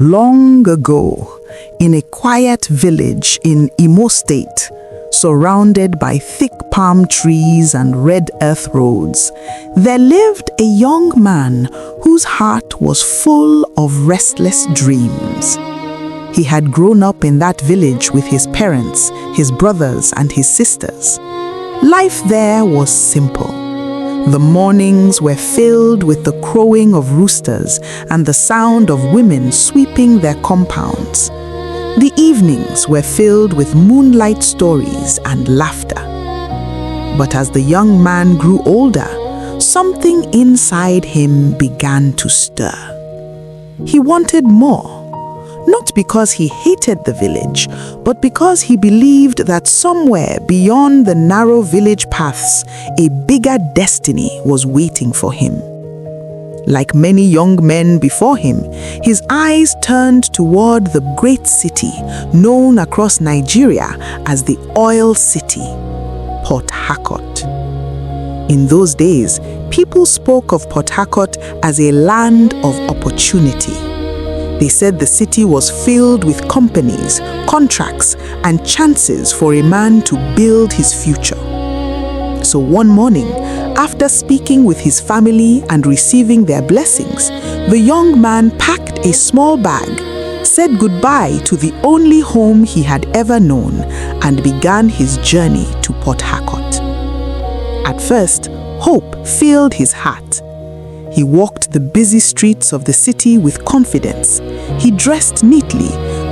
Long ago, in a quiet village in Imo State, surrounded by thick palm trees and red earth roads, there lived a young man whose heart was full of restless dreams. He had grown up in that village with his parents, his brothers, and his sisters. Life there was simple. The mornings were filled with the crowing of roosters and the sound of women sweeping their compounds. The evenings were filled with moonlight stories and laughter. But as the young man grew older, something inside him began to stir. He wanted more. Not because he hated the village, but because he believed that somewhere beyond the narrow village paths, a bigger destiny was waiting for him. Like many young men before him, his eyes turned toward the great city known across Nigeria as the Oil City, Port Harcourt. In those days, people spoke of Port Harcourt as a land of opportunity. They said the city was filled with companies, contracts, and chances for a man to build his future. So one morning, after speaking with his family and receiving their blessings, the young man packed a small bag, said goodbye to the only home he had ever known, and began his journey to Port Harcourt. At first, hope filled his heart. He walked the busy streets of the city with confidence. He dressed neatly,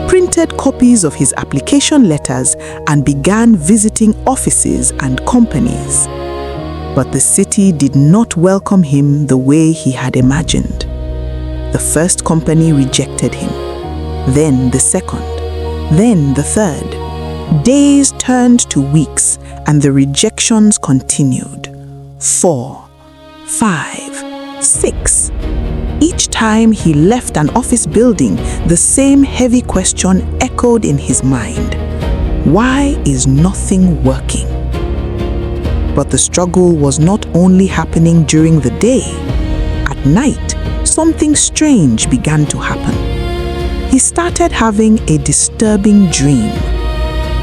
printed copies of his application letters, and began visiting offices and companies. But the city did not welcome him the way he had imagined. The first company rejected him, then the second, then the third. Days turned to weeks, and the rejections continued. 4, 5, 6. Each time he left an office building, the same heavy question echoed in his mind. Why is nothing working? But the struggle was not only happening during the day. At night, something strange began to happen. He started having a disturbing dream.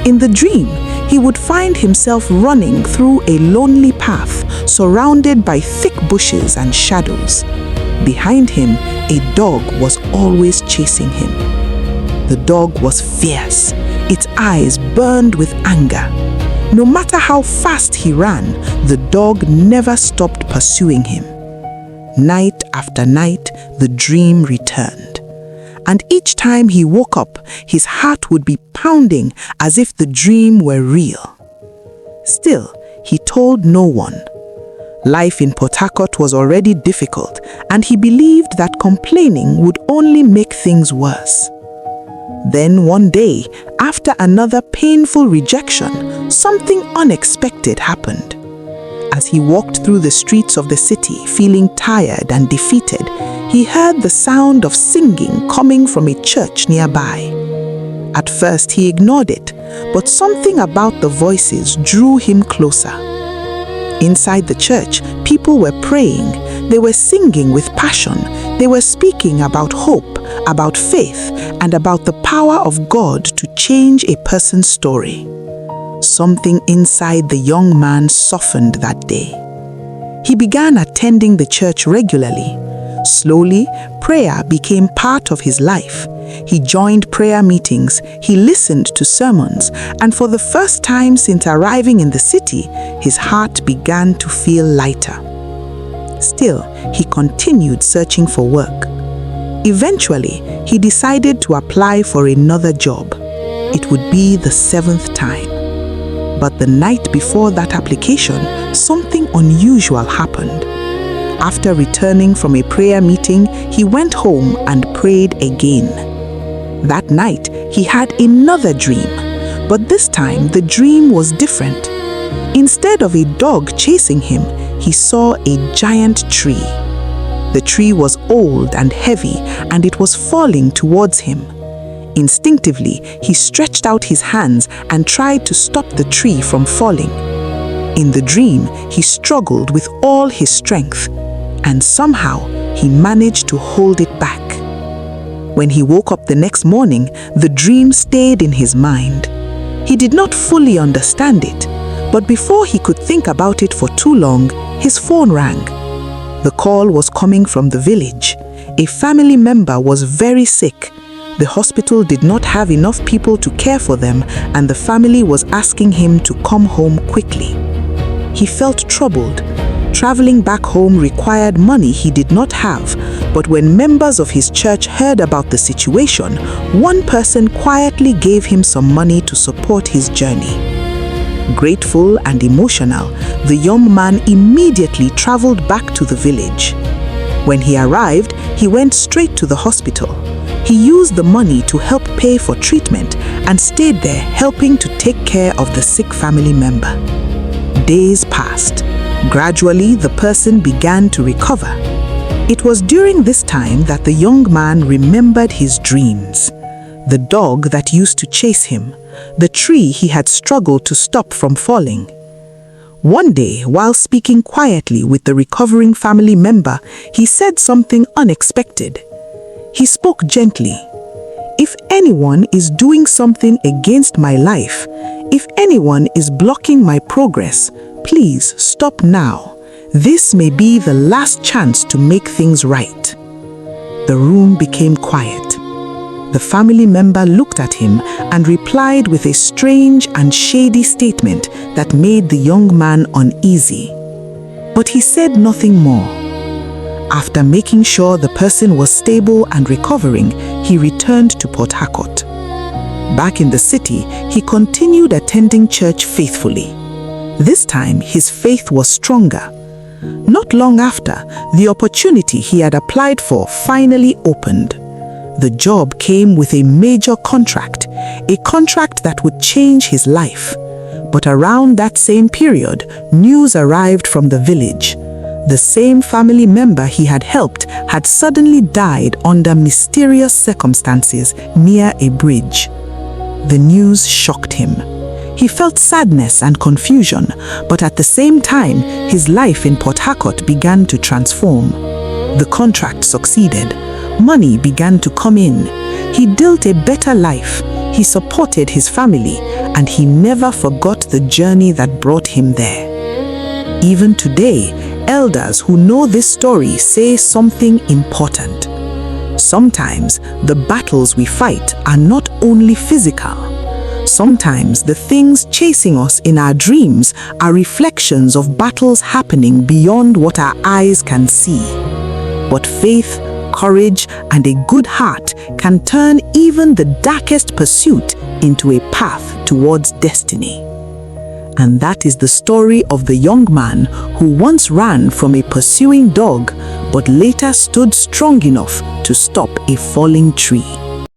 In the dream, he would find himself running through a lonely path surrounded by thick bushes and shadows. Behind him, a dog was always chasing him. The dog was fierce. Its eyes burned with anger. No matter how fast he ran, the dog never stopped pursuing him. Night after night, the dream returned. And each time he woke up, his heart would be pounding as if the dream were real. Still, he told no one. Life in Port Harcourt was already difficult, and he believed that complaining would only make things worse. Then one day, after another painful rejection, something unexpected happened. As he walked through the streets of the city, feeling tired and defeated, he heard the sound of singing coming from a church nearby. At first, he ignored it, but something about the voices drew him closer. Inside the church, people were praying. They were singing with passion. They were speaking about hope, about faith, and about the power of God to change a person's story. Something inside the young man softened that day. He began attending the church regularly. Slowly, prayer became part of his life. He joined prayer meetings, he listened to sermons, and for the first time since arriving in the city, his heart began to feel lighter. Still, he continued searching for work. Eventually, he decided to apply for another job. It would be the 7th time. But the night before that application, something unusual happened. After returning from a prayer meeting, he went home and prayed again. That night, he had another dream, but this time the dream was different. Instead of a dog chasing him, he saw a giant tree. The tree was old and heavy, and it was falling towards him. Instinctively, he stretched out his hands and tried to stop the tree from falling. In the dream, he struggled with all his strength, and somehow he managed to hold it back. When he woke up the next morning, the dream stayed in his mind. He did not fully understand it, but before he could think about it for too long, his phone rang. The call was coming from the village. A family member was very sick. The hospital did not have enough people to care for them, and the family was asking him to come home quickly. He felt troubled. Traveling back home required money he did not have, but when members of his church heard about the situation, one person quietly gave him some money to support his journey. Grateful and emotional, the young man immediately traveled back to the village. When he arrived, he went straight to the hospital. He used the money to help pay for treatment and stayed there helping to take care of the sick family member. Days passed. Gradually, the person began to recover. It was during this time that the young man remembered his dreams. The dog that used to chase him, the tree he had struggled to stop from falling. One day, while speaking quietly with the recovering family member, he said something unexpected. He spoke gently. "If anyone is doing something against my life, if anyone is blocking my progress, please stop now. This may be the last chance to make things right." The room became quiet. The family member looked at him and replied with a strange and shady statement that made the young man uneasy. But he said nothing more. After making sure the person was stable and recovering, he returned to Port Harcourt. Back in the city, he continued attending church faithfully. This time, his faith was stronger. Not long after, the opportunity he had applied for finally opened. The job came with a major contract, a contract that would change his life. But around that same period, news arrived from the village. The same family member he had helped had suddenly died under mysterious circumstances near a bridge. The news shocked him. He felt sadness and confusion, but at the same time, his life in Port Harcourt began to transform. The contract succeeded. Money began to come in. He built a better life. He supported his family, and he never forgot the journey that brought him there. Even today, elders who know this story say something important. Sometimes the battles we fight are not only physical. Sometimes the things chasing us in our dreams are reflections of battles happening beyond what our eyes can see. But faith, courage, and a good heart can turn even the darkest pursuit into a path towards destiny. And that is the story of the young man who once ran from a pursuing dog, but later stood strong enough to stop a falling tree.